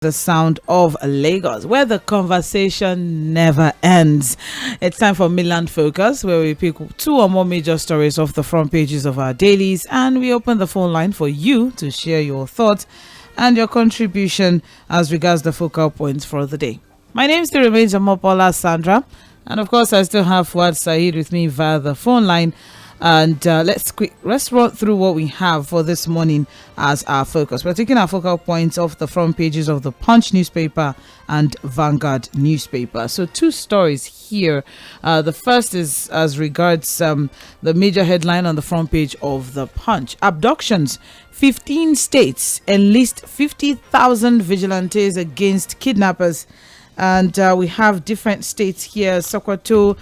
The sound of Lagos, where the conversation never ends. It's time for Midland Focus, where we pick two or more major stories off the front pages of our dailies, and we open the phone line for you to share your thoughts and your contribution as regards the focal points for the day. My name still remains Omobola Sandra, and of course I still have Fuad Saeed with me via the phone line. And let's run through what we have for this morning as our focus. We're taking our focal points off the front pages of the Punch newspaper and Vanguard newspaper. So two stories here. The first is as regards the major headline on the front page of the Punch. Abductions. 15 states enlist 50,000 vigilantes against kidnappers. And we have different states here: Sokoto,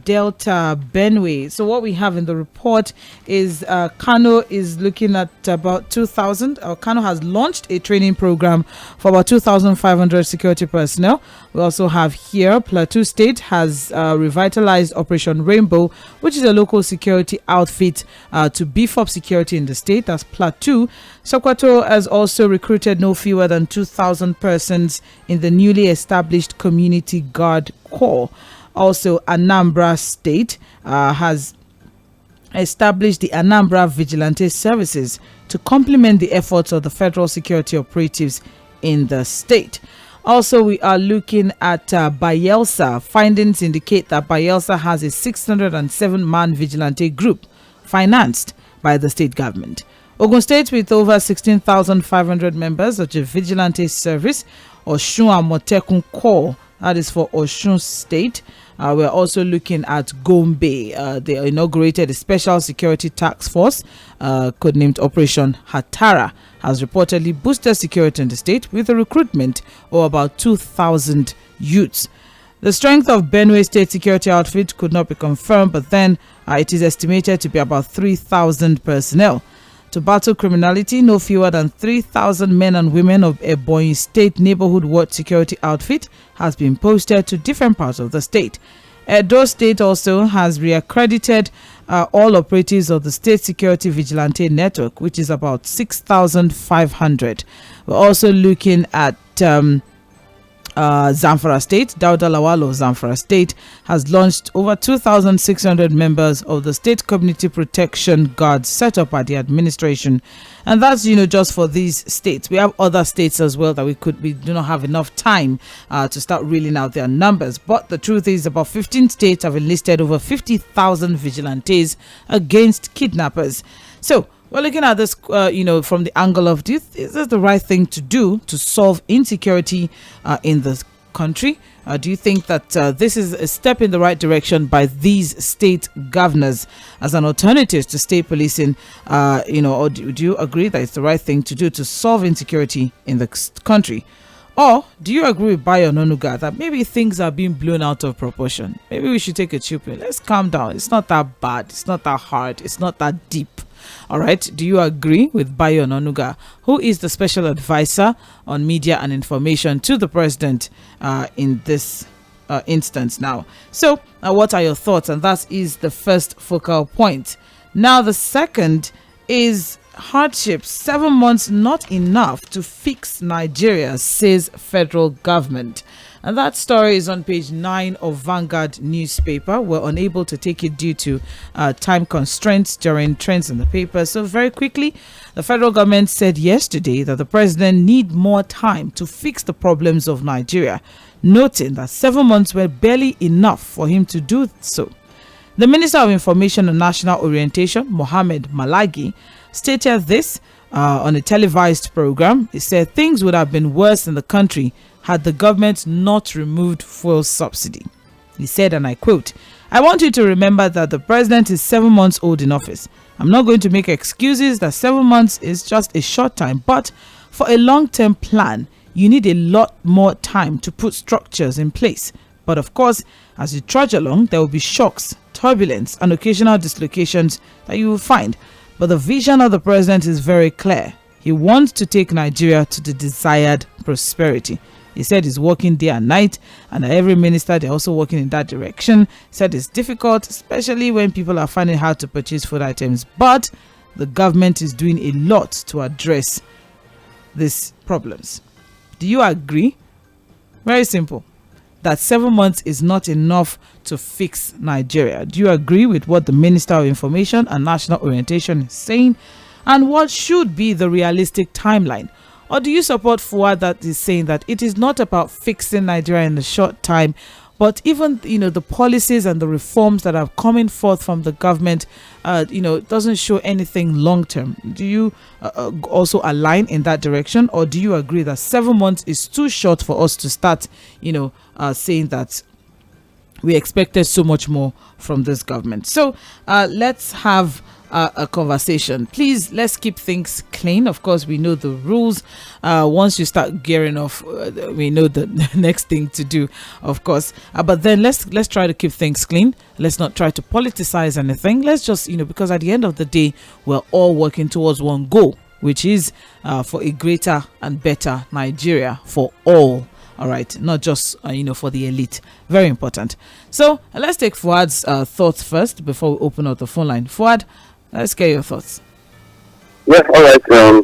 Delta, Benue. So what we have in the report is Kano is looking at about 2,000. Kano has launched a training program for about 2,500 security personnel. We also have here Plateau State has revitalized Operation Rainbow, which is a local security outfit to beef up security in the state. That's Plateau. Sokoto has also recruited no fewer than 2,000 persons in the newly established Community Guard Corps. Also, Anambra State has established the Anambra Vigilante Services to complement the efforts of the federal security operatives in the state. Also, we are looking at Bayelsa. Findings indicate that Bayelsa has a 607-man vigilante group financed by the state government. Ogun State, with over 16,500 members of the vigilante service, Osun Amotekun Corps, that is for Osun State. We're also looking at Gombe. They inaugurated a special security task force, codenamed Operation Hatara, has reportedly boosted security in the state with a recruitment of about 2,000 youths. The strength of Benue State security outfit could not be confirmed, but then it is estimated to be about 3,000 personnel. To battle criminality, no fewer than 3,000 men and women of Ebonyi State Neighborhood Watch security outfit has been posted to different parts of the state. Edo State also has reaccredited all operatives of the State Security Vigilante Network, which is about 6,500. We're also looking at Zamfara State. Dauda Lawal of Zamfara State has launched over 2,600 members of the State Community Protection Guard set up by the administration. And that's, just for these states. We have other states as well that we do not have enough time to start reeling out their numbers. But the truth is about 15 states have enlisted over 50,000 vigilantes against kidnappers. So we're looking at this, from the angle of is this the right thing to do to solve insecurity in the country? Do you think that this is a step in the right direction by these state governors as an alternative to state policing? Or do you agree that it's the right thing to do to solve insecurity in the country? Or do you agree with Bayo Onanuga that maybe things are being blown out of proportion? Maybe we should take a chill pill. Let's calm down. It's not that bad. It's not that hard. It's not that deep. All right. Do you agree with Bayo Onanuga, who is the special advisor on media and information to the president in this instance now? So what are your thoughts? And that is the first focal point. Now, the second is hardships. 7 months not enough to fix Nigeria, says federal government. And that story is on page 9 of Vanguard newspaper. We're unable to take it due to time constraints during trends in the paper. So very quickly, the federal government said yesterday that the president need more time to fix the problems of Nigeria, noting that 7 months were barely enough for him to do so. The Minister of Information and National Orientation, Mohammed Malagi, stated this on a televised program. He said things would have been worse in the country had the government not removed fuel subsidy. He said, and I quote, "I want you to remember that the president is 7 months old in office. I'm not going to make excuses that 7 months is just a short time, but for a long-term plan, you need a lot more time to put structures in place. But of course, as you trudge along, there will be shocks, turbulence, and occasional dislocations that you will find. But the vision of the president is very clear. He wants to take Nigeria to the desired prosperity." He said he's working day and night, and every minister, they're also working in that direction. Said it's difficult, especially when people are finding hard to purchase food items. But the government is doing a lot to address these problems. Do you agree? Very simple. That 7 months is not enough to fix Nigeria. Do you agree with what the Minister of Information and National Orientation is saying? And what should be the realistic timeline? Or do you support Fᴜᴜ that is saying that it is not about fixing Nigeria in the short time, but even, the policies and the reforms that are coming forth from the government, doesn't show anything long term? Do you also align in that direction? Or do you agree that 7 months is too short for us to start, saying that we expected so much more from this government? So let's have a conversation. Please, let's keep things clean. Of course, we know the rules. Once you start gearing off, we know the next thing to do, of course. But then let's try to keep things clean. Let's not try to politicize anything. Let's just, because at the end of the day, we're all working towards one goal, which is for a greater and better Nigeria for all. All right, not just for the elite. Very important. So let's take Fouad's thoughts first before we open up the phone line. Fouad, let's get your thoughts. Yes, all right.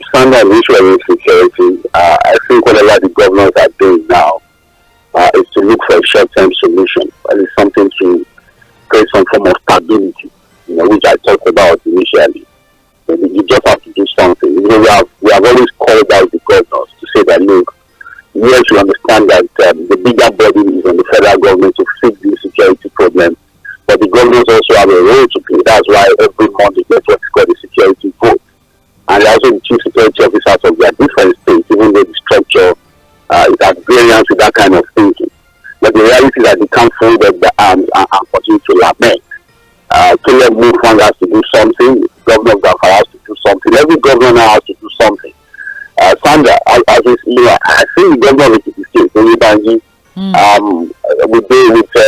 Standard issue of insecurity. I think whatever the governors are doing now is to look for a short-term solution. That is something to create some form of stability, which I talked about initially. You just have to do something. We have always called out the governors to say that, look, yes, you understand that the bigger burden is on the federal government to fix the security problem, but the governors also have a role to play. That's why every month they get what's called the security vote. And also the chief security officers of their different states, even though the structure is at variance with that kind of thinking. But the reality is that they can't fold up the arms and continue to lament. Caleb Mufang has to do something, Governor Gafar has to do something, every governor has to do something. Sandra, I think the governor of the state, Onyebánjí, we deal with the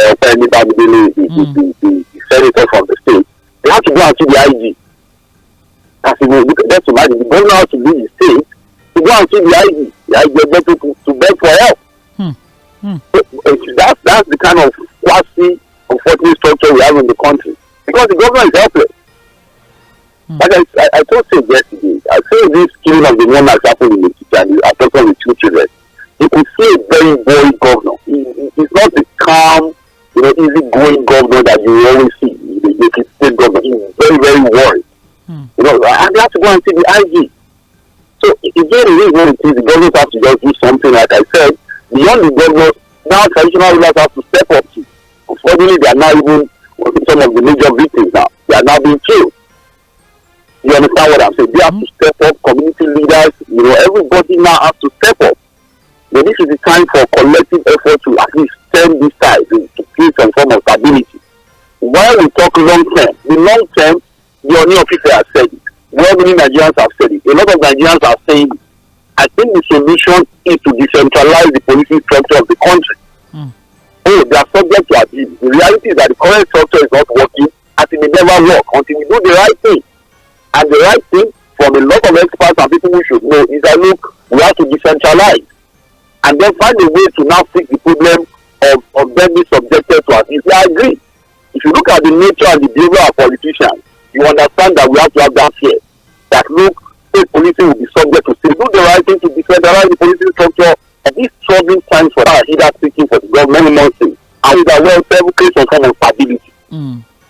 senator from the state. They have to go and see the IG. That's imagine the governor has to leave the state to go and see the IG. The IG is better to beg for help. So, that's the kind of quasi unfortunate structure we have in the country. Because the governor is helpless. Like I told you yesterday, I say this killing of the one that's happened in the city and the abduction of the 2 children. You could see a very boring governor. He's not the calm, easy-going governor that you always see. The state governor. He's very, very worried. And they have to go and see the IG. So again, it is what it is. The governors have to just do something. Like I said, beyond the governors, now traditional rulers have to step up to. Unfortunately, they are now even some of the major victims now. They are now being killed. You understand what I'm saying? They have to step up. Community leaders, everybody now has to step up. But this is the time for collective effort to at least turn this tide to create some form of stability. While we talk long term, the long term, the Oni officer has said it. Well, many Nigerians have said it. A lot of Nigerians are saying it. I think the solution is to decentralize the policing structure of the country. Oh, they are subject to abuse. The reality is that the current structure is not working, and it may never work until we do the right thing. And the right thing from a lot of experts and people who should know is that, look, we have to decentralize and then find a way to now fix the problem of them being subjected to abuse. I agree. If you look at the nature and the behavior of politicians, you understand that we have to have that fear. That, look, state policing will be subject to still do the right thing to decentralize the policing structure at these troubling times for our leaders speaking for the government months. And with that, well, several create some kind of stability.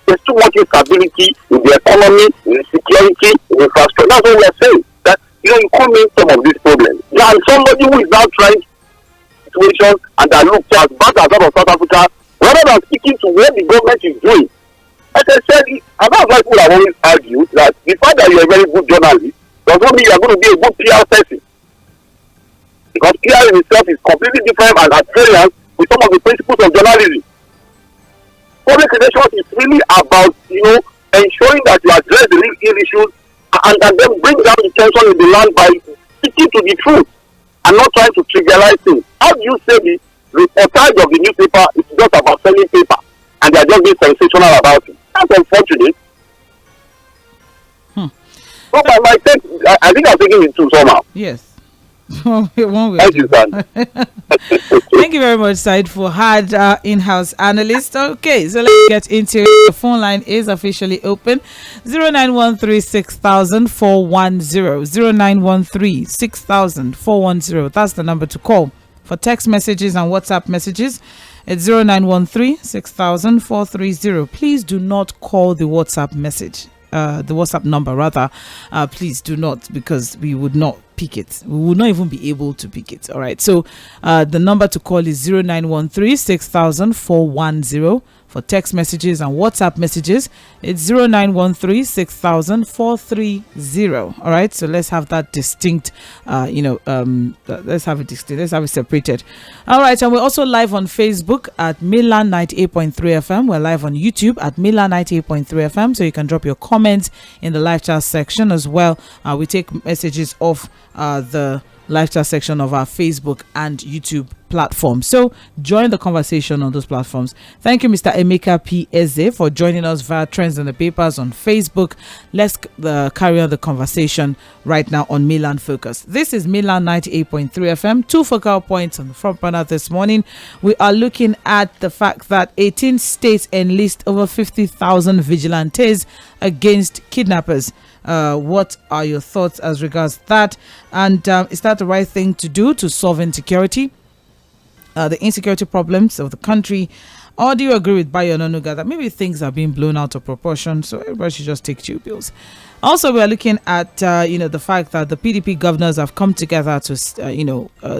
There's too much instability in the economy, in the security, in the infrastructure. That's what we are saying. That you come in some of these problems. And somebody who is now trying situation and that looks as bad as that of South Africa, rather than speaking to what the government is doing. As I said, and that's why people have always argued that the fact that you're a very good journalist does not mean you're going to be a good PR person. Because PR in itself is completely different and at variance with some of the principles of journalism. Public relations is really about, ensuring that you address the real issues and then bring down the tension in the land by sticking to the truth and not trying to trivialize things. How do you say the reportage of the newspaper is just about selling paper and they are just being sensational about it? That's unfortunate. But I think I'm taking it too somehow. Yes. One way. Thank you, sir. Thank you very much, Said, for hard in-house analyst. Okay, so let's get into it. The phone line is officially open. 0913-6000-410. 0913-6000-410. That's the number to call. For text messages and WhatsApp messages, it's 0913-6000-430. Please do not call the WhatsApp message. The WhatsApp number rather, please do not, because we would not pick it. We would not even be able to pick it. All right. So the number to call is 0913-6000-410. For text messages and WhatsApp messages, it's 0913-6000-430. All right. So let's have that distinct, let's have it distinct. Let's have it separated. All right. And we're also live on Facebook at Milan 98.3 FM. We're live on YouTube at Milan 98.3 FM. So you can drop your comments in the live chat section as well. We take messages off the live chat section of our Facebook and YouTube platform. So join the conversation on those platforms. Thank you, Mr. Emeka P. Eze, for joining us via Trends in the Papers on Facebook. Let's carry on the conversation right now on Milan Focus. This is Milan 98.3 FM. Two focal points on the front burner this morning. We are looking at the fact that 18 states enlist over 50,000 vigilantes against kidnappers. What are your thoughts as regards that? And is that the right thing to do to solve insecurity, the insecurity problems of the country? Or do you agree with Bayo Ononuga that maybe things are being blown out of proportion, so everybody should just take chill pills? Also, we are looking at the fact that the PDP governors have come together to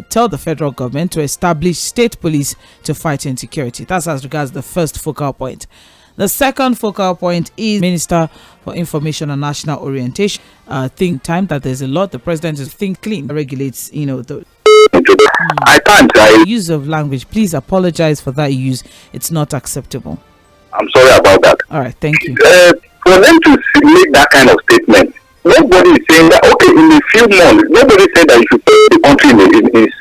tell the federal government to establish state police to fight insecurity. That's as regards the first focal point. The second focal point is Minister for Information and National Orientation. Think time that there's a lot. The president is think clean, regulates, the use of language. Please apologize for that use. It's not acceptable. I'm sorry about that. All right, thank you. For them to make that kind of statement, nobody is saying that, okay, in a few months, nobody said that you should take the country in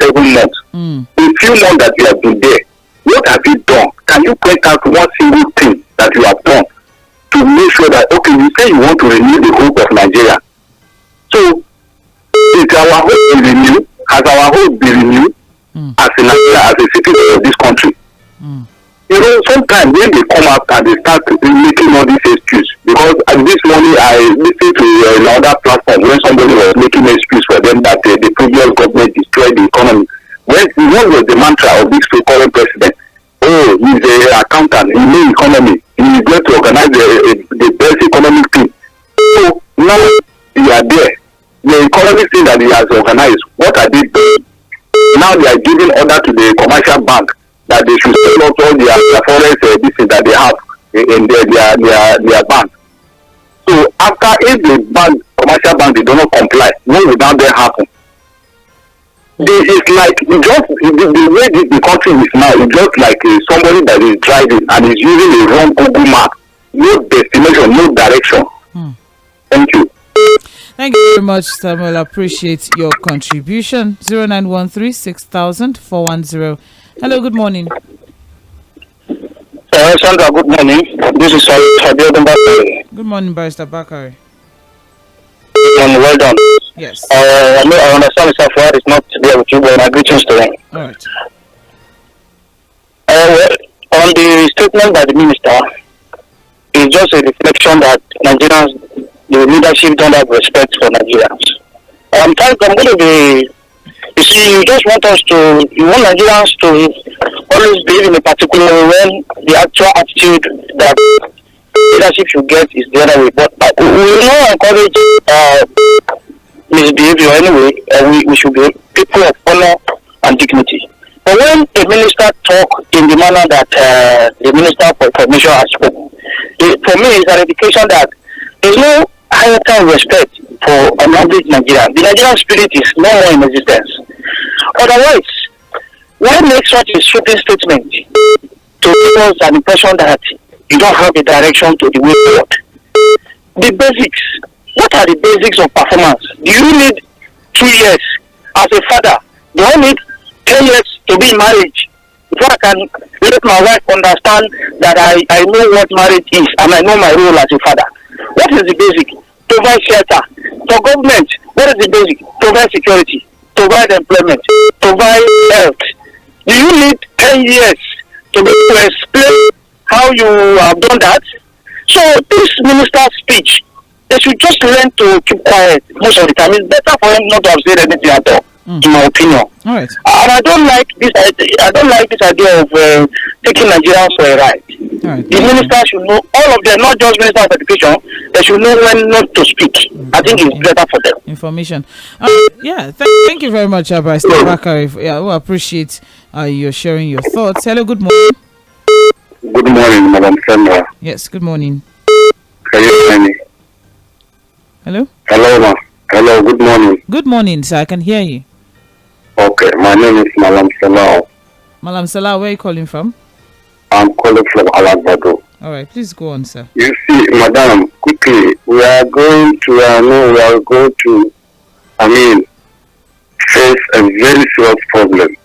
7 months. In a few months that you have been there, what have you done? Can you point out one single thing that you have done to make sure that, okay, you say you want to renew the hope of Nigeria? So, is our hope be renewed? Has our hope been renewed as a Nigeria, as a citizen of this country? Sometimes when they come out and they start making all these excuses, because this morning I listened to another platform when somebody was making an excuse for them that the previous government destroyed the economy. What was the mantra of this current president? Oh, he's an accountant, he knows economy, he's going to organize the best economic thing. So now you are there. The economic thing that he has organized, what are they doing? Now they are giving order to the commercial bank that they should sell out all their forex business that they have in their bank. So after, if the commercial bank, they do not comply, what will now there happen? It's like just the way the country is now, it's just like somebody that is driving and is using a wrong Google map. No destination, no direction. Thank you. Thank you very much, Samuel. I appreciate your contribution. 0913-6000-410. Hello, good morning. Sandra, good morning. This is Bakari. Good morning, Barrister Bakari. Well done. Yes. I understand Mr. Fuad is not there with you, but my greetings to him. All right. On the statement by the minister, it's just a reflection that Nigerians, the leadership, don't have respect for Nigerians. I'm going to be. You see, you want Nigerians to always believe in a particular way when the actual attitude that leadership should get is the other way. But we will not encourage misbehavior anyway. We should be people of honor and dignity. But when the minister talk in the manner that the Minister for Information has spoken, for me it's an indication that there is no higher kind of respect for an average Nigerian. The Nigerian spirit is no more in existence. Otherwise, why make such a sweeping statement to give us an impression that you don't have a direction to the way forward? The basics. What are the basics of performance? Do you need 2 years as a father? Do I need 10 years to be in marriage before I can let my wife understand that I know what marriage is and I know my role as a father? What is the basic? Provide shelter. For government, what is the basic? Provide security. provide employment, provide health. Do you need 10 years to be able to explain how you have done that? So this minister's speech, they should just learn to keep quiet most of the time. It's better for him not to have said anything at all, in my opinion. All right. And I don't like this. I don't like this idea of taking Nigerians for a ride. All right. The minister should know, all of them, not just minister of education. They should know when not to speak. I think it's better for them. Information. Yeah. Thank you very much, Barrister Bakari. Yeah, we appreciate you sharing your thoughts. Hello. Good morning. Good morning, Madam Sandra. Yes. Good morning. Can you hear me? Hello. Hello, ma. Hello. Good morning. Good morning, sir. I can hear you. Okay, my name is Malam Salah. Malam Salah, where are you calling from? I'm calling from Alagbado. All right, please go on, sir. You see, madam, quickly, we are going to face a very serious problem.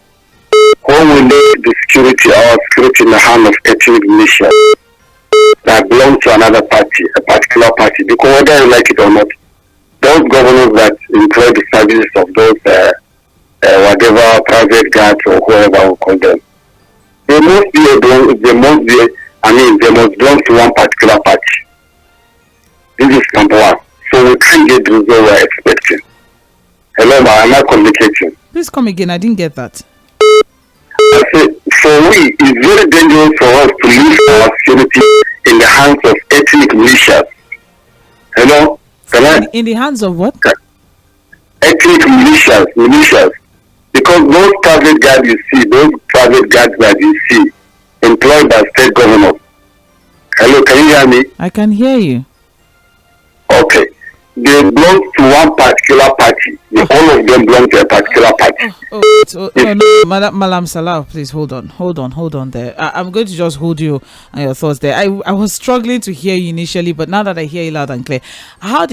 When we leave the security, our security in the hand of ethnic militia that belong to another party, a particular party, because whether you like it or not, those governors that employ the services of those whatever private guards or whoever we call them, they must belong to one particular party. This is number one. So we can't get the result we're expecting. Hello, ma, am I communicating? Please come again. I didn't get that. I said, for we, it's very dangerous for us to leave our security in the hands of ethnic militias. Hello? In the hands of what? Ethnic militias. Because those private guards that you see, employed by state governors. Hello, can you hear me? I can hear you. Okay. They belong to one particular party. All of them belong to a particular party. No, Malam Salah, please hold on there. I'm going to just hold you and your thoughts there. I was struggling to hear you initially, but now that I hear you loud and clear, how?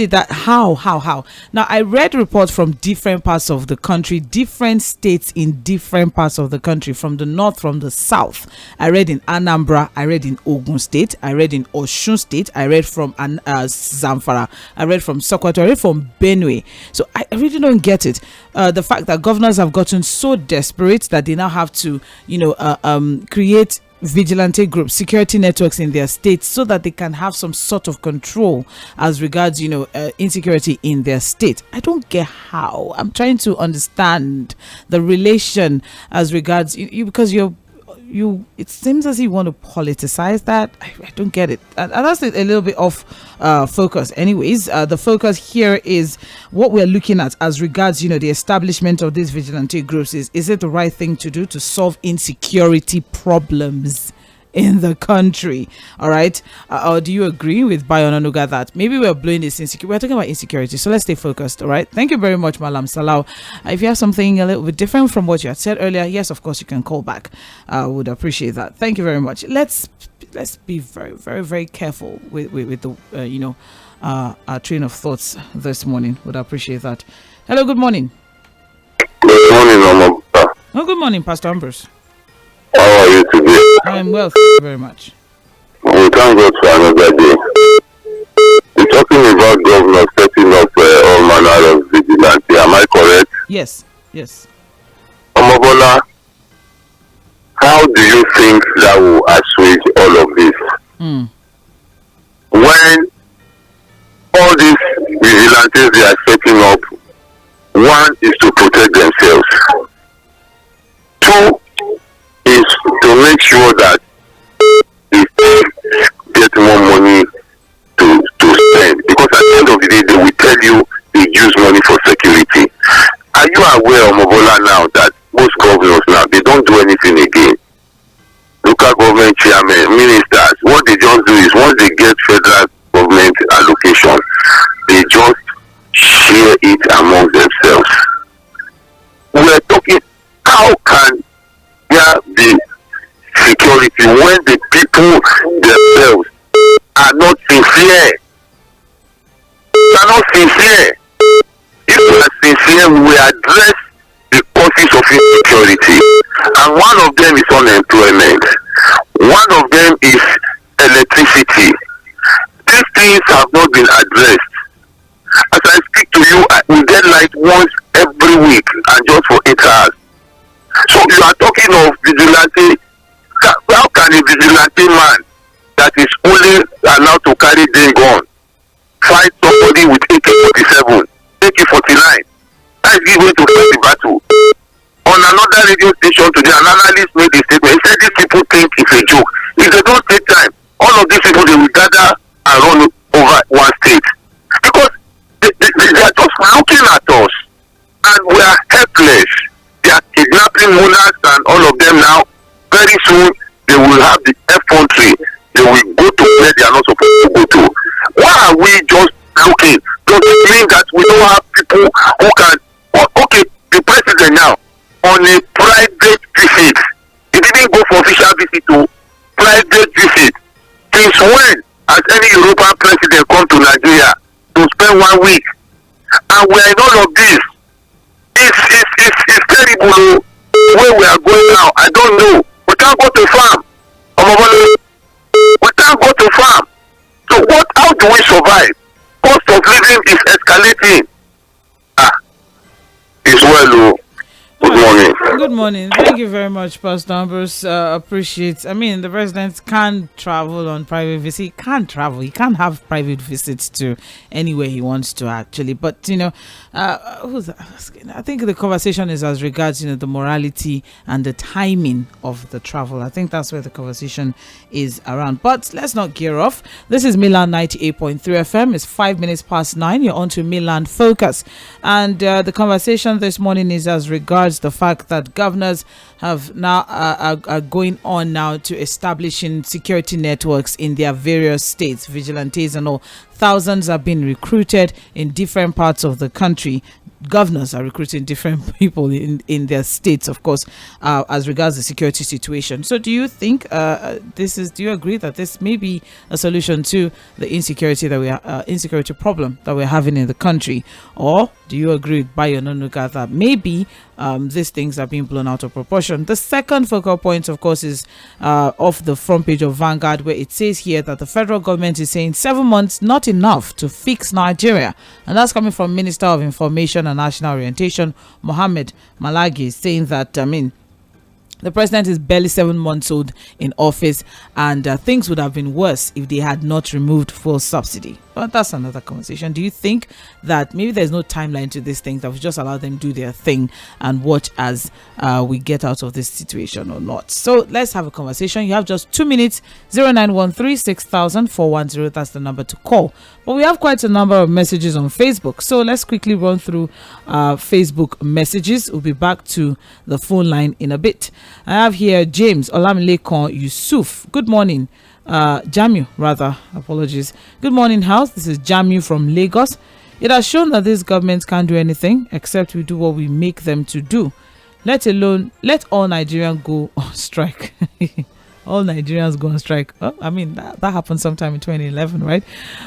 Now, I read reports from different parts of the country, different states in different parts of the country, from the north, from the south. I read in Anambra, I read in Ogun State, I read in Osun State, I read from Zamfara, I read from Sokoto, I read from Benue. So I really don't get it. The fact that governors have gotten so desperate that they now have to, create vigilante groups, security networks in their states so that they can have some sort of control as regards, insecurity in their state. I don't get how. I'm trying to understand the relation as regards because it seems as if you want to politicize that. I don't get it. And that's a little bit off focus. Anyways, the focus here is what we're looking at as regards, the establishment of these vigilante groups. Is it the right thing to do to solve insecurity problems in the country? All right. Or do you agree with Bayon Onuga that maybe we're blowing this insecurity? We're talking about insecurity, so let's stay focused. All right. Thank you very much, Malam Salah. If you have something a little bit different from what you had said earlier, yes, of course you can call back. I would appreciate that. Thank you very much. Let's be very, very, very careful with the our train of thoughts this morning. Would appreciate that. Hello. Good morning. Good morning, Mama. Oh, good morning, Pastor Ambrose. How are you today? I'm well, thank you very much. We thank God for another day. You're talking about governors setting up all manner of vigilante. Am I correct? Yes. Omobola, how do you think that will assuage all of this? When all these vigilantes they are setting up, one is to protect themselves. Two is to make sure that they get more money to spend. Because at the end of the day, they will tell you they use money for security. Are you aware, Omobola, now that most governors now, they don't do anything again? Local government chairmen, ministers, what they just do is once they get federal government allocation, they just share it among themselves. We're talking, how can there be security when the people themselves are not sincere? They are not sincere. If we are sincere, we will address the causes of insecurity. And one of them is unemployment. One of them is electricity. These things have not been addressed. As I speak to you, we get light once every week and just for 8 hours. So you are talking of vigilante. How can a vigilante man that is only allowed to carry their gun fight somebody with AK-47, AK-49? That is given to fight the battle. On another radio station today, an analyst made a statement. He said these people think it's a joke. If they don't take time, all of these people, they will gather and run over one state. Because they are just looking at us and we are helpless. They are kidnapping monarchs and all of them now. Very soon, they will have the effrontery. They will go to where they are not supposed to go to. Why are we just looking? Does it mean that we don't have people who can... Okay, the president now, on a private visit. He didn't go for official visit to private visit. Since when has any European president come to Nigeria to spend 1 week? And we are in all of this. It's terrible. Where we are going now, I don't know. We can't go to farm. We can't go to farm. So how do we survive? Cost of living is escalating. It's well. Good morning. Good morning. Thank you very much, Pastor Ambrose. Appreciate. I mean, the president can't travel on private visit. He can't travel. He can't have private visits to anywhere he wants to, actually. But, who's asking? I think the conversation is as regards, the morality and the timing of the travel. I think that's where the conversation is around. But let's not gear off. This is Milan 98.3 FM. It's 5 minutes past 9. You're on to Milan Focus. And the conversation this morning is as regards the fact that governors have now are going on now to establishing security networks in their various states, vigilantes and all. Thousands are being recruited in different parts of the country. Governors are recruiting different people in their states, of course, as regards the security situation. So do you think do you agree that this may be a solution to the insecurity problem that we're having in the country? Or do you agree with Bayo Nonuga that maybe these things are being blown out of proportion? The second focal point, of course, is off the front page of Vanguard, where it says here that the federal government is saying 7 months not enough to fix Nigeria. And that's coming from Minister of Information and National Orientation, Mohammed Malagi, saying that, the president is barely 7 months old in office, and things would have been worse if they had not removed fuel subsidy. But that's another conversation. Do you think that maybe there's no timeline to these things, that we just allow them do their thing and watch as we get out of this situation or not? So let's have a conversation. You have just 2 minutes. 0913-6000-410. That's the number to call. But we have quite a number of messages on Facebook. So let's quickly run through Facebook messages. We'll be back to the phone line in a bit. I have here James Olamilekon Yusuf. Good morning. Jamu, rather. Apologies. Good morning, house. This is Jamu from Lagos. It has shown that this government can't do anything except we do what we make them to do. Let all Nigerians go on strike. All Nigerians go on strike. Oh, that happened sometime in 2011, right?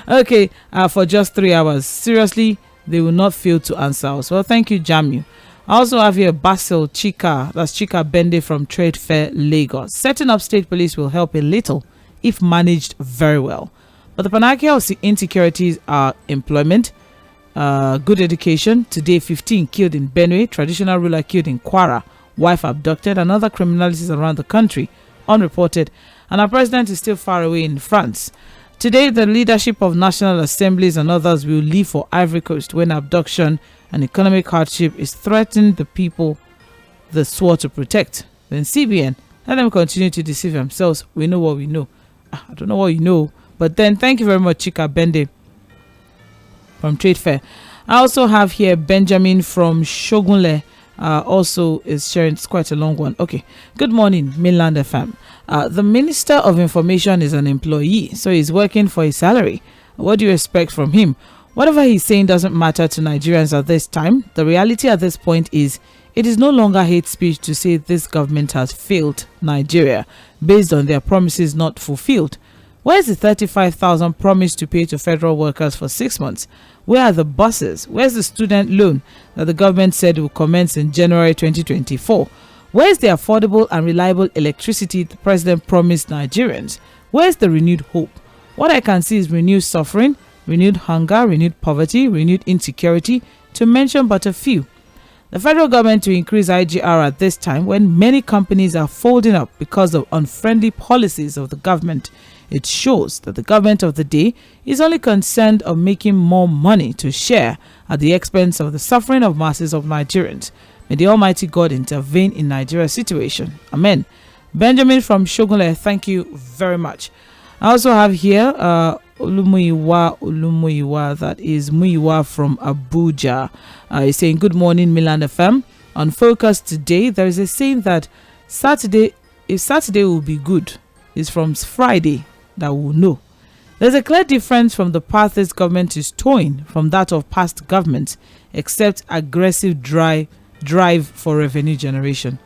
Okay, for just 3 hours. Seriously, they will not fail to answer us. Well, thank you, Jamu. I also have here Basil Chika. That's Chika Bende from Trade Fair, Lagos. Setting up state police will help a little if managed very well. But the panacea of insecurities are employment, good education. Today, 15 killed in Benue, traditional ruler killed in Kwara, wife abducted, and other criminalities around the country, unreported. And our president is still far away in France. Today, the leadership of national assemblies and others will leave for Ivory Coast when abduction and economic hardship is threatening the people they swore to protect. Then CBN, let them continue to deceive themselves. We know what we know. I don't know what you know, but then thank you very much, Chika Bende from Trade Fair. I also have here Benjamin from Shogunle. Also is sharing. It's quite a long one. Okay. Good morning, Mainland FM. The Minister of Information is an employee, so he's working for his salary. What do you expect from him? Whatever he's saying doesn't matter to Nigerians at this time. The reality at this point is it is no longer hate speech to say this government has failed Nigeria based on their promises not fulfilled. Where's the 35,000 promised to pay to federal workers for 6 months? Where are the buses? Where's the student loan that the government said will commence in January 2024? Where's the affordable and reliable electricity the president promised Nigerians? Where's the renewed hope? What I can see is renewed suffering, renewed hunger, renewed poverty, renewed insecurity, to mention but a few. The federal government to increase IGR at this time when many companies are folding up because of unfriendly policies of the government. It shows that the government of the day is only concerned of making more money to share at the expense of the suffering of masses of Nigerians. May the Almighty God intervene in Nigeria's situation. Amen. Benjamin from Shogunle, thank you very much. I also have here Olumuyiwa, that is Muyiwa from Abuja. He's saying, good morning, Milan FM. On Focus today, there is a saying that if Saturday will be good, it's from Friday that we'll know. There's a clear difference from the path this government is towing from that of past governments, except aggressive drive for revenue generation.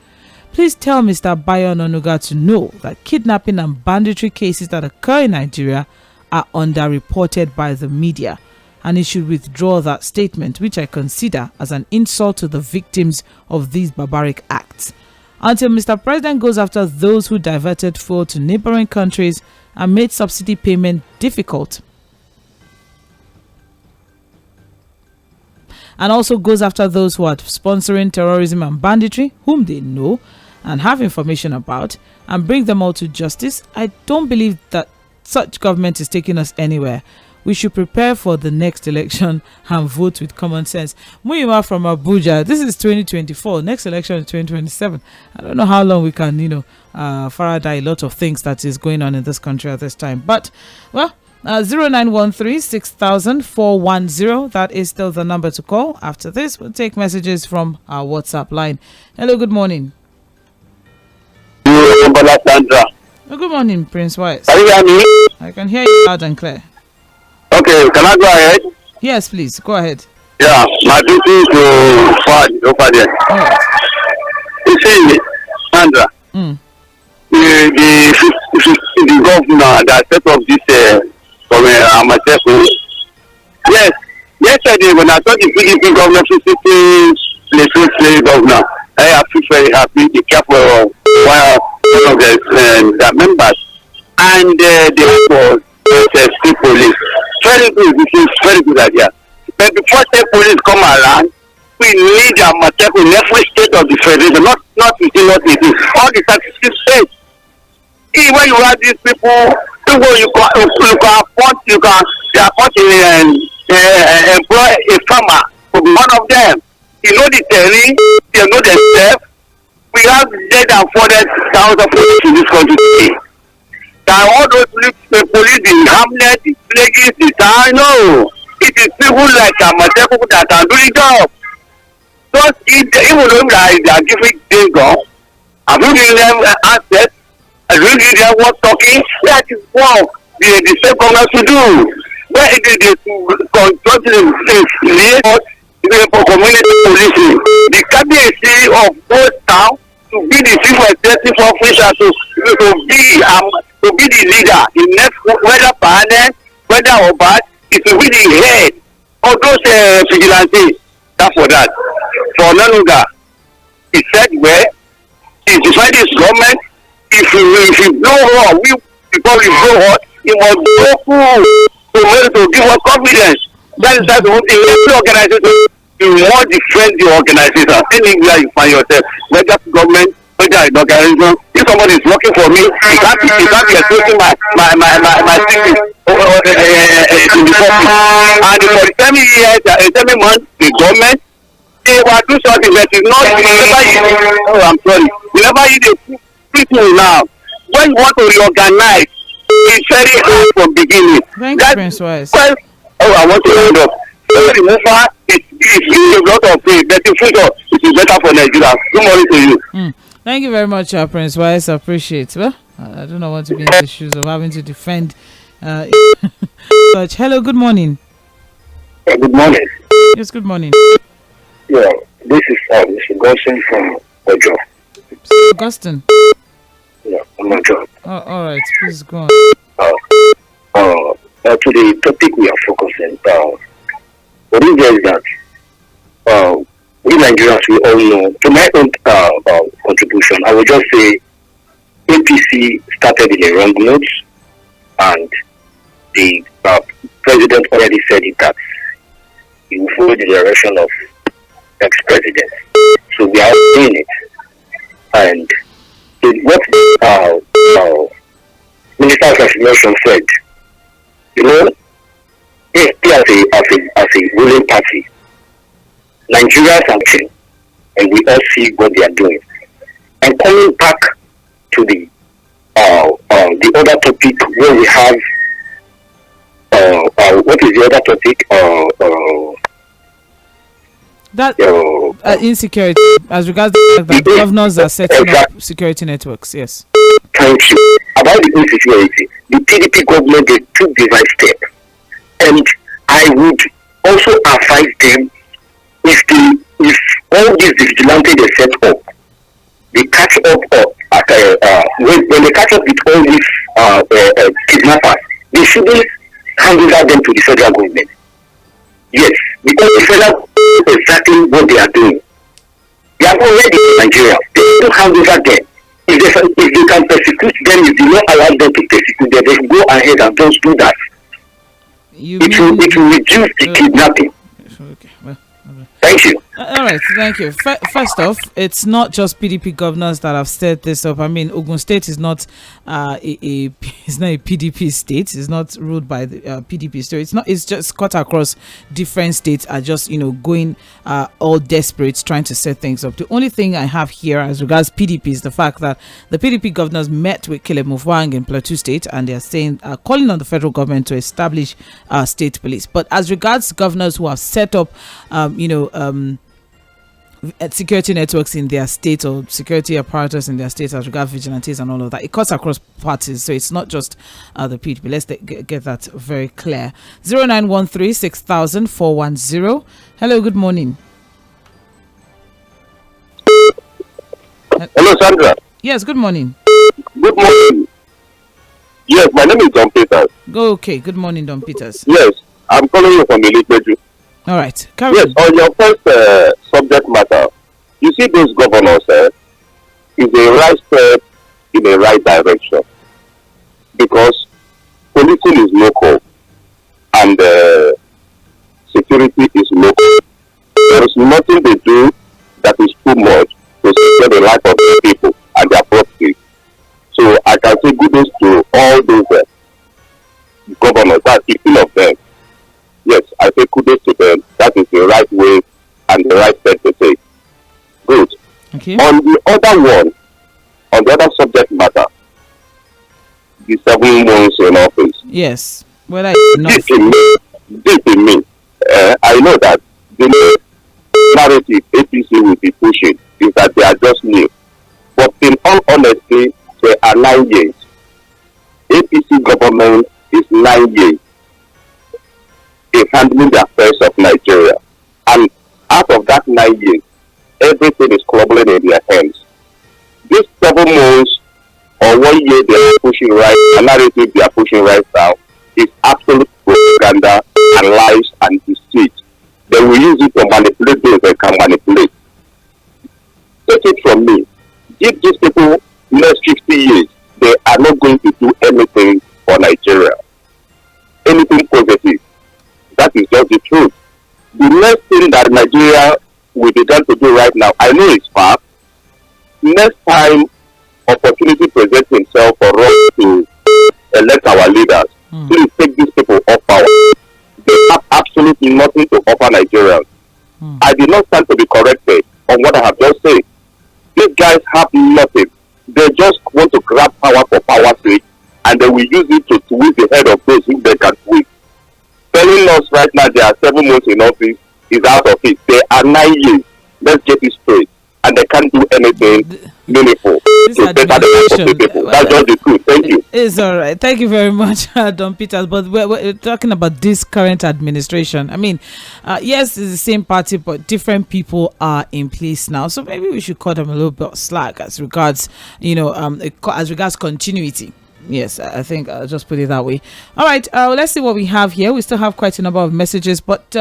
Please tell Mr. Bayo Onanuga to know that kidnapping and banditry cases that occur in Nigeria are underreported by the media, and he should withdraw that statement, which I consider as an insult to the victims of these barbaric acts. Until Mr. President goes after those who diverted fuel to neighboring countries and made subsidy payment difficult, and also goes after those who are sponsoring terrorism and banditry, whom they know and have information about, and bring them all to justice, I don't believe that such government is taking us anywhere. We should prepare for the next election and vote with common sense. Muyiwa from Abuja, this is 2024. Next election is 2027. I don't know how long we can, Faraday a lot of things that is going on in this country at this time. But, well, 0913 6000 410. That is still the number to call. After this, we'll take messages from our WhatsApp line. Hello, good morning. Good morning, Prince Wise. Can you hear me? I can hear you loud and clear. Okay, can I go ahead? Yes, please, go ahead. Yeah, my duty is to forward over there. Right. You see, Sandra, the governor that set up this from Amateku. Yes, yesterday when I saw the PDP governor visiting the governor, I feel very happy. Be careful of one of their members, and they were state police. Very good, this is very good idea. But before state police come around, we need a Amateku in every state of the federation, not within, all the 36 states. Even when you have these people you can employ a farmer to be one of them. You know the terrain, you know themselves. We have less than 400,000 police in this country today. That all those police, the hamlet, the villages, the town, no. It is people like Amateku that can do the job. So even though they are giving things gone, I'm giving them access, I'm giving them what talking, that is what the state government to do. Where it is to construct the community policing. The cabinet of both towns to be the chief executive officer to be the leader. The next, whether permanent, whether or bad, it will be the head of those vigilantes. That's for that. For Onanuga, he said, well, he decided his government, if you blow hot, before we blow hot, he must go full to give us confidence. That is the whole thing. Every organization, you want to defend the organization. Anywhere you find yourself, whether government, whether an organization, if somebody is working for me, he can't be exposing my secret in the public. And for the 7 years, 7 months, the government, they will do something that is not, you never eat a people now. When you want to reorganize, it's very hard from beginning. Thank you, Prince Wise. I want to end up. Remover, it's a lot of things, but in future, it is better for Nigeria. Good morning to you. Thank you very much, Prince Wise. I appreciate it. Well, I do not want to be in the shoes of having to defend such. Hello, good morning. Good morning. Yes, good morning. Yeah, this is Mr. Gosson from Ojo. Augustine. Yeah, from Ojo. All right, please go on. To the topic we are focusing on, what is that we Nigerians, we all know, to my own contribution, I would just say APC started in a wrong note, and the president already said it that he will follow the direction of ex-presidents. So we are doing it. And what Minister of Information said, you know, as a ruling party, Nigerians are watching, and we all see what they are doing. And coming back to the other topic where we have what is the other topic? Insecurity, as regards the fact that governors are setting up security networks. Yes. Thank you. About the insecurity, the PDP government, they took the right step, and I would also advise them, if all these vigilantes they set up, they catch up when they catch up with all these kidnappers, they shouldn't hand over them to the federal government. Yes, because the federal government knows exactly what they are doing. They are already in Nigeria. They don't hand over them. If they can persecute them, if they don't allow them to persecute them, they can go ahead and just do that. It will reduce the kidnapping. Okay. Well, thank you. All right, thank you. First off, it's not just PDP governors that have set this up. I mean, Ogun State is not it's not a PDP state. It's not ruled by the PDP state. It's not. It's just cut across different states are just going all desperate trying to set things up. The only thing I have here as regards PDP is the fact that the PDP governors met with Caleb Mutfwang in Plateau State, and they are saying calling on the federal government to establish state police. But as regards governors who have set up, security networks in their state or security apparatus in their state as regards vigilantes and all of that, it cuts across parties, so it's not just the PDP. Let's get that very clear. 0913 6000 410. Hello, good morning. Hello, Sandra. Yes, good morning. Good morning. Yes, my name is Don Peters. Okay, good morning, Don Peters. Yes, I'm calling you from Lɪධᴇ. All right. Yes, on your first subject matter, you see those governors is a right step in the right direction, because policing is local and security is local. There is nothing they do that is too much to secure the life of the people and their property. So I can say kudos to all those governors, that's 15 of them. Yes, I say kudos to them. That is the right way and the right step to take. Good. Okay. On the other subject matter, the 7 months in office. Yes. Well, Deep in me, I know that the narrative APC will be pushing is that they are just new. But in all honesty, they are 9 years. APC government is 9 years in handling the affairs of Nigeria. And out of that 9 years, everything is crumbling in their hands. These 7 months or 1 year they are pushing right, the narrative they are pushing right now is absolute propaganda and lies and deceit. They will use it to manipulate those they can manipulate. Take it from me. Give these people next 50 years, they are not going to do anything for Nigeria. Anything positive. That is just the truth. The next thing that Nigeria will begin to do right now, I know it's far. Next time opportunity presents itself for us to elect our leaders, please take these people off power. They have absolutely nothing to offer Nigerians. I did not stand to be corrected on what I have just said. These guys have nothing. They just want to grab power for power's sake, and they will use it to twist the head of those who they can twist. Telling us right now they are 7 months in office is out of it. They are 9 years. Let's get it straight. And they can't do anything meaningful to better the lives of the people. That's just the truth. Thank you. It's all right. Thank you very much, Don Peters. But we're talking about this current administration. I mean, yes, it's the same party, but different people are in place now. So maybe we should cut them a little bit slack as regards, as regards continuity. Yes, I think I'll just put it that way. All right, let's see what we have here. We still have quite a number of messages, but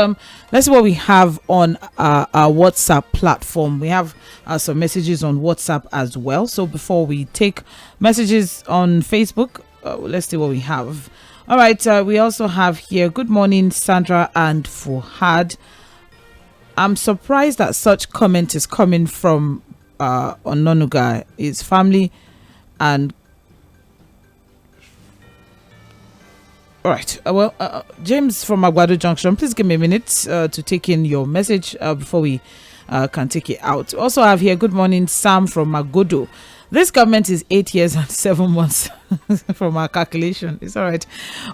let's see what we have on our WhatsApp platform. We have some messages on WhatsApp as well. So before we take messages on Facebook, let's see what we have. All right, we also have here, good morning, Sandra and Fuhad. I'm surprised that such comment is coming from Ononuga, his family, and all right. James from Agbado Junction, please give me a minute to take in your message before we can take it out. Also, I have here, good morning, Sam from Magodo. This government is 8 years and 7 months from our calculation. It's all right.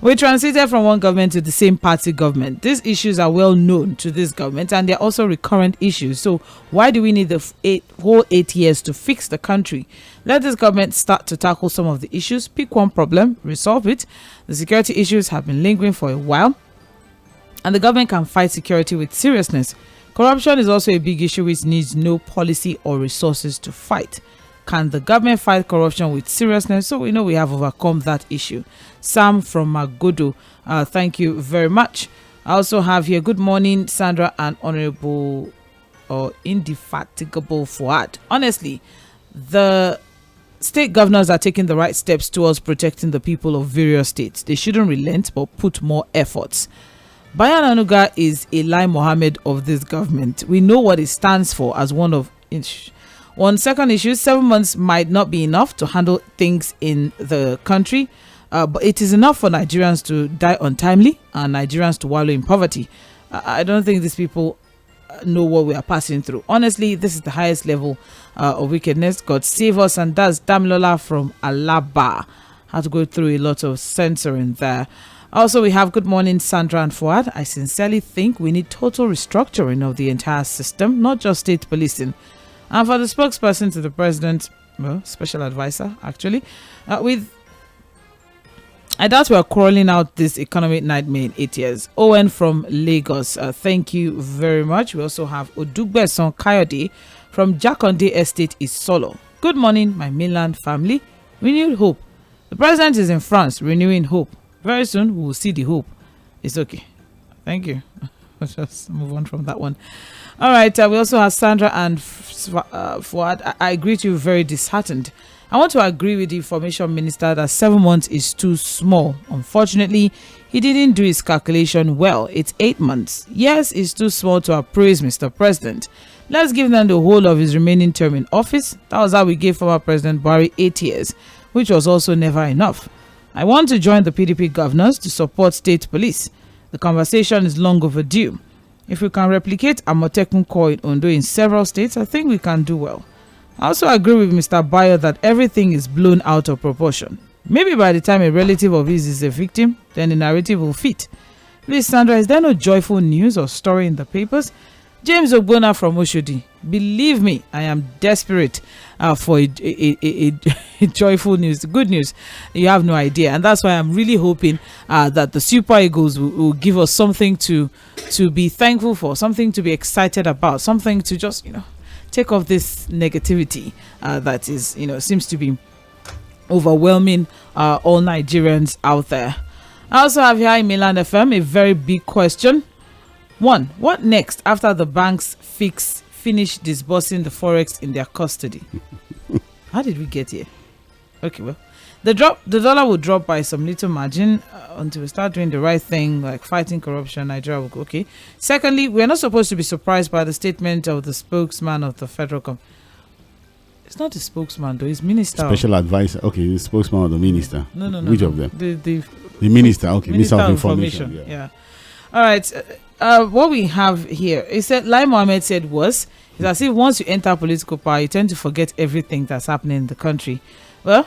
We transited from one government to the same party government. These issues are well known to this government, and they're also recurrent issues. So why do we need the whole 8 years to fix the country? Let this government start to tackle some of the issues. Pick one problem, resolve it. The security issues have been lingering for a while, and the government can fight security with seriousness. Corruption is also a big issue which needs no policy or resources to fight. Can the government fight corruption with seriousness? So we know we have overcome that issue. Sam from Magodo, thank you very much. I also have here, good morning, Sandra and Honorable or Indefatigable Fuad. Honestly, the state governors are taking the right steps towards protecting the people of various states. They shouldn't relent but put more efforts. Bayan Anuga is Eli Mohammed of this government. We know what it stands for as one of... One second issue, 7 months might not be enough to handle things in the country, but it is enough for Nigerians to die untimely and Nigerians to wallow in poverty. I don't think these people know what we are passing through. Honestly, this is the highest level of wickedness. God save us. And that's Damilola from Alaba. Had to go through a lot of censoring there. Also, we have good morning, Sandra and Fuad. I sincerely think we need total restructuring of the entire system, not just state policing. And for the spokesperson to the president, well, special advisor, actually, I doubt we are quarreling out this economic nightmare in 8 years. Owen from Lagos, thank you very much. We also have Odugbeson Kayode from Jakonde Estate Isolo. Good morning, my mainland family. Renewed hope. The president is in France, renewing hope. Very soon, we will see the hope. It's okay. Thank you. Let's just move on from that one. All right, we also have Sandra and Fuad. I greet you very disheartened. I want to agree with the information minister that 7 months is too small. Unfortunately, he didn't do his calculation well. It's 8 months. Yes, it's too small to appraise Mr. President. Let's give them the whole of his remaining term in office. That was how we gave former President Buhari 8 years, which was also never enough. I want to join the PDP governors to support state police. The conversation is long overdue. If we can replicate Amotekun Corps in Ondo in several states, I think we can do well. I also agree with Mr. Bayo that everything is blown out of proportion. Maybe by the time a relative of his is a victim, then the narrative will fit. Please, Sandra, is there no joyful news or story in the papers? James Ogbona from Oshodi. Believe me, I am desperate for a joyful news, good news. You have no idea, and that's why I'm really hoping that the Super Eagles will give us something to be thankful for, something to be excited about, something to just take off this negativity that is seems to be overwhelming all Nigerians out there. I also have here in Milan FM a very big question. 1. What next after the banks finish disbursing the forex in their custody? How did we get here? Okay, well, the dollar will drop by some little margin until we start doing the right thing, like fighting corruption. Nigeria will go okay. Secondly, we are not supposed to be surprised by the statement of the spokesman of the federal government. It's not the spokesman though; it's minister. Special advisor. Okay, the spokesman of the minister. No. Which of them? The minister. Okay, Minister of of Information. Yeah. All right. What we have here is that Lai Mohammed said was, it's as if once you enter political power, you tend to forget everything that's happening in the country. Well,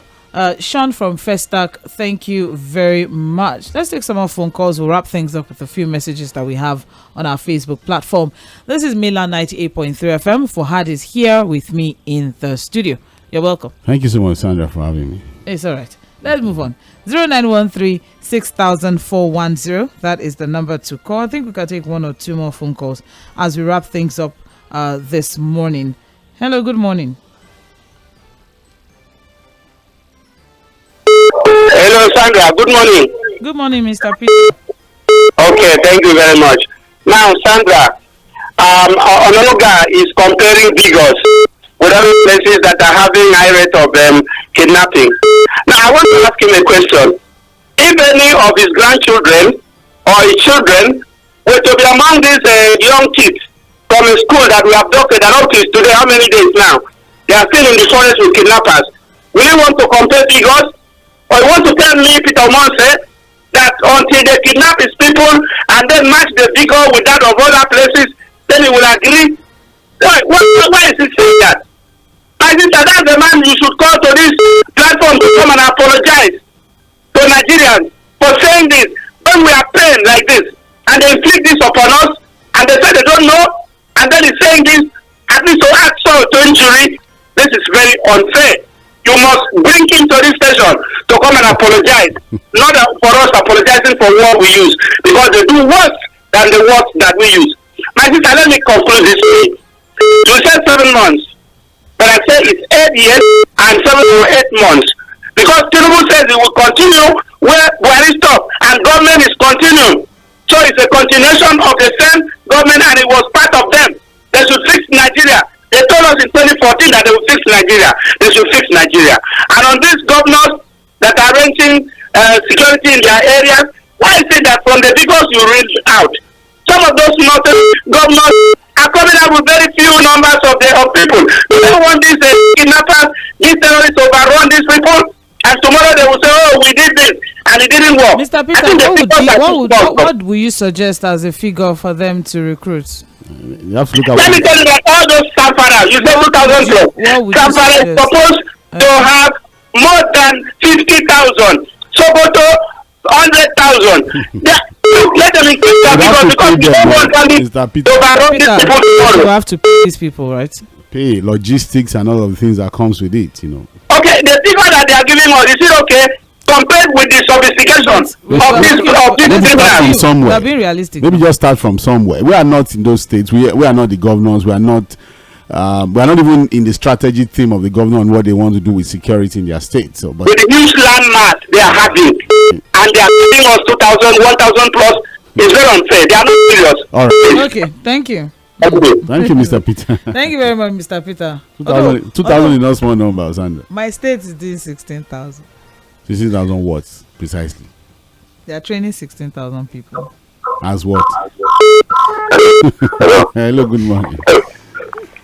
Sean from Festac, thank you very much. Let's take some more phone calls. We'll wrap things up with a few messages that we have on our Facebook platform. This is Milan 98.3 FM. Fahad is here with me in the studio. You're welcome. Thank you so much, Sandra, for having me. It's all right. Let's move on. 0913-6000-410. That is the number to call. I think we can take one or two more phone calls as we wrap things up this morning. Hello, good morning. Hello, Sandra. Good morning. Good morning, Mr. Peter. Okay, thank you very much. Now, Sandra, Ononuga is comparing figures with other places that are having high rate of kidnapping. Now, I want to ask him a question. If any of his grandchildren or his children were to be among these young kids from a school that we abducted, and up to today, how many days now? They are still in the forest with kidnappers. Will you want to compare figures? Or you want to tell me, Peter Monse, that until they kidnap his people and then match the figure with that of other places, then he will agree? Why is he saying that? I think that's the man you should call to this platform to come and apologize to Nigerians for saying this. When we are paying like this, and they inflict this upon us, and they say they don't know, and then he's saying this, at least to add salt to injury, this is very unfair. You must bring him to this station to come and apologize. Not for us apologizing for what we use, because they do worse than the words that we use. My sister, let me conclude this way. You said 7 months, but I say it's 8 years and 7 or 8 months. Because Tinubu says it will continue where Buhari stopped, and government is continuing. So it's a continuation of the same government, and it was part of them. They should fix Nigeria. They told us in 2014 that they will fix Nigeria. They should fix Nigeria. And on these governors that are renting security in their areas, why is it that from the figures you read out, some of those northern governors are coming up with very few numbers of people? They don't want these kidnappers, these terrorists overrun these people, and tomorrow they will say, oh, we did this, and it didn't work. Mr. Peter, what would you suggest as a figure for them to recruit? You have to look at. Let me tell you that all those Samfara, you said 2012, Samfara is supposed to have more than 50,000. Sokoto, 100,000. Let them increase that because no one can be overrun these people tomorrow. You have to pay these people, right? Pay logistics and all of the things that comes with it, you know. Okay, the figure that they are giving us, is it okay? Compared with the sophistication of this criminals. We are being realistic. Maybe just start from somewhere. We are not in those states. We are not the governors. We are not even in the strategy team of the governor on what they want to do with security in their state. So, but with the huge landmass they are having, and they are giving us 2,000, 1,000 plus, it's very unfair. They are not serious. All right. Okay, thank you. Thank you, Mr. Peter. Thank you very much, Mr. Peter. 2,000 is not small number, Sandra. My state is doing 16,000. 16,000 what precisely? They are training 16,000 people. As what? Hello. Hello. Good morning.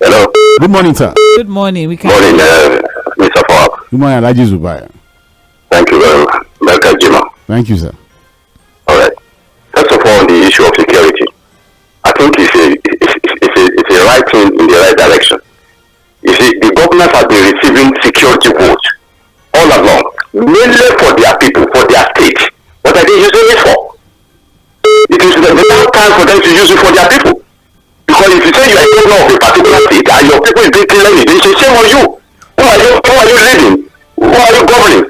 Hello. Good morning, sir. Good morning. We can. Morning, Mr. Fab. Good morning, Alhaji Zubaya. Thank you very much. Welcome, Jima. Thank you, sir. All right. First of all, the issue of security, I think it's a right thing in the right direction. You see, the governors have been receiving security votes all along, mainly for their people, for their state. What are they using it for? It is the wrong time for them to use it for their people. Because if you say you are a governor of a particular state and your people is being killed, they say, shame on you. Who are you leading? Who are you governing?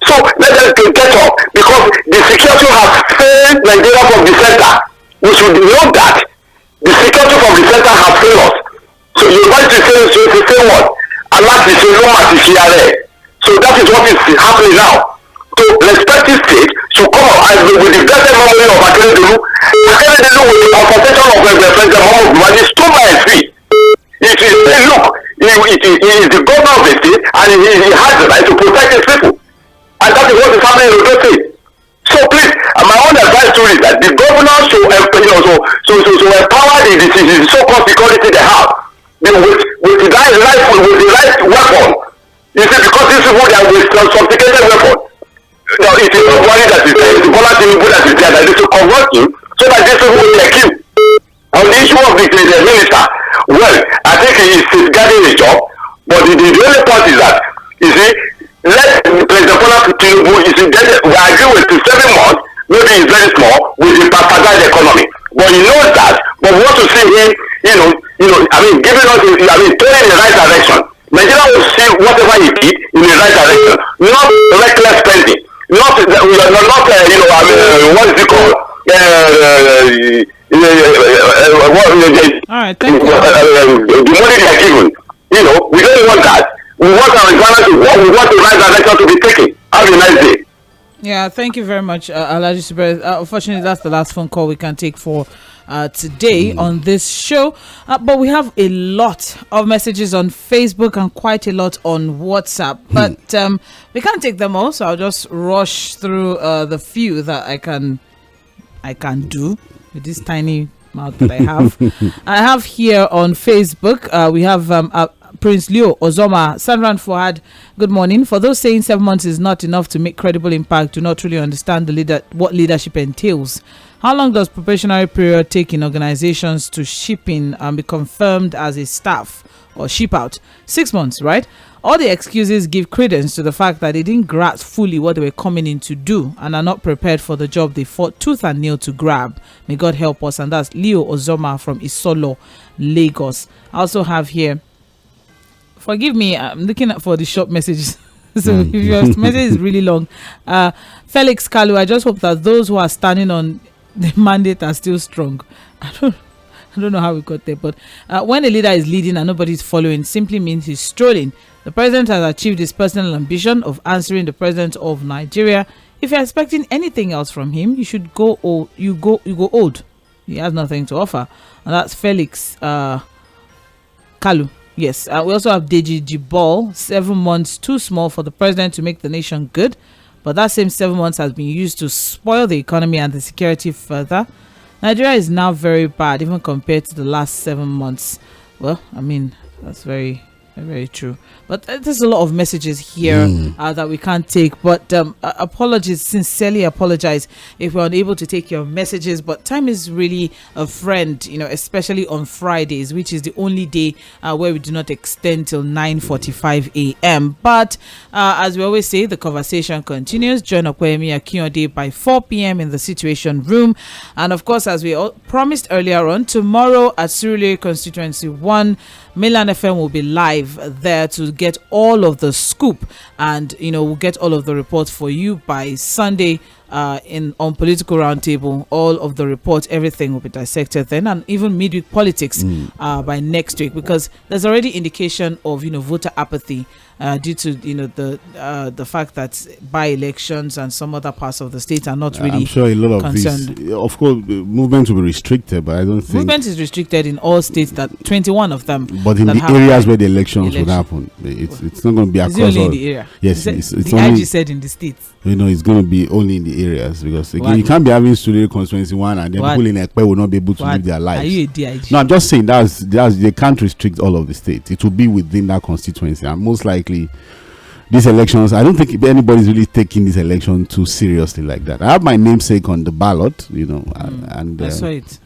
So let us get up, because the security has failed Nigeria from the center. We should know that the security from the center has failed us. So you want to say what? Allah is a Roma is so that is what is happening now. So respective states should come up as with the blessed memory of Akeredolu with the compensation of President Muhammadu Buhari stole my feet. If he say, look, he is the governor of the state and he has the right to protect his people. And that is what is happening in the state. So please, my own advice to you is that the governor should empower the so-called security they have with the right rifle, with the right weapon. You see, because these people they are with sophisticated weapon. Now it is not worry that is there, it's the Bola Tinubu that is there, that they should convert you so that these people will take you. On the issue of the minister, well, I think he is safeguarding his job, but the only point is that, you see, let President Bola Tinubu, you see, we agree with the 7 months, maybe it's very small, with the fragile economy. But he knows that, but we want to see him, giving us, turning in the right direction. Nigeria will see whatever he did in the right direction, not reckless spending, not what is it called? All right, thank you. The money they are given, we don't want that. We want our environment we want the right direction to be taken. Have a nice day. Yeah, thank you very much, Alhaji Zubaya. Unfortunately, that's the last phone call we can take for today on this show. But we have a lot of messages on Facebook and quite a lot on WhatsApp. But we can't take them all, so I'll just rush through the few that I can do with this tiny mouth that I have. I have here on Facebook, we have Prince Leo Ozoma, Sandra and Fuad. Good morning. For those saying 7 months is not enough to make credible impact, do not truly understand what leadership entails. How long does probationary period take in organizations to ship in and be confirmed as a staff or ship out? 6 months, right? All the excuses give credence to the fact that they didn't grasp fully what they were coming in to do and are not prepared for the job they fought tooth and nail to grab. May God help us. And that's Leo Ozoma from Isolo, Lagos. I also have here, forgive me, I'm looking for the short messages. So if your message is really long, Felix Kalu, I just hope that those who are standing on the mandate are still strong. I don't know how we got there, but when a leader is leading and nobody is following, simply means he's strolling. The president has achieved his personal ambition of answering the president of Nigeria. If you're expecting anything else from him, you should go old. You go old. He has nothing to offer, and that's Felix Kalu. Yes, we also have Deji Jibol. 7 months too small for the president to make the nation good, but that same 7 months has been used to spoil the economy and the security further. Nigeria is now very bad, even compared to the last 7 months. Well, I mean, that's very, very true. But there's a lot of messages here that we can't take. But apologies, sincerely apologize if we're unable to take your messages. But time is really a friend, especially on Fridays, which is the only day where we do not extend till 9:45 a.m. But as we always say, the conversation continues. Join 𝐴̀kwẹ́yẹmí Akínyàdé by 4 p.m. in the Situation Room. And of course, as we promised earlier on, tomorrow at Surulere Constituency 1, Mainland FM will be live there to get all of the scoop, and we'll get all of the reports for you by Sunday on Political Roundtable. All of the reports, everything will be dissected then, and even midweek politics by next week, because there's already indication of voter apathy due to the fact that by-elections and some other parts of the state are not really. I'm sure a lot of concerned. These, of course, movement will be restricted, but I don't think movement is restricted in all states, that 21 of them. But in the areas where the elections would happen, it's not going to be across. Is it only in the area? Yes, it's the only. IG said in the states. It's going to be only in the areas, because again, you can't be having Surulere Constituency 1 and then people in Ekpe will not be able to live their lives. Are you a DIG? No, I'm just saying they can't restrict all of the states. It will be within that constituency, and most likely these elections, I don't think anybody's really taking this election too seriously like that. I have my namesake on the ballot, and I saw it.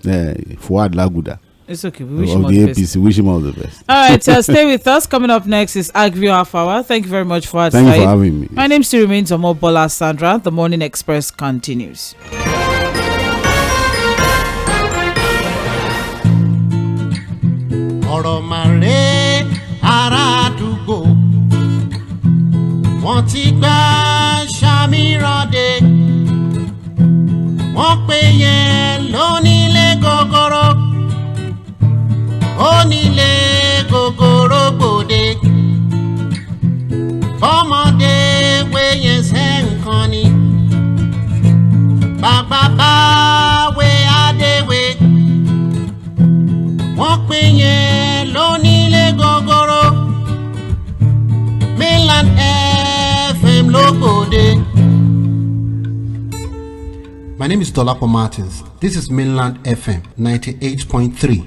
Fuad Laguda. It's okay. We wish him all the best. APC. Wish him all the best. All right, stay with us. Coming up next is Agvio Half Hour. Thank you very much for Thank you for having me. My name still remains Omobola Sandra. The Morning Express continues. ọ̀rọ̀ màrè ará àdúgbò wọ́n ti gbà ṣàmìràndé wọ́n pè yẹn lónílé gogoro onílé gogoro gbòde bọ́mọdé wéyẹn sẹ́ǹkan ni bàbá báwé adéwé wọ́n pè yẹn lónílé gogoro Mainland FM lógbòde. My name is Dolapo Martins. This is Mainland FM 98.3.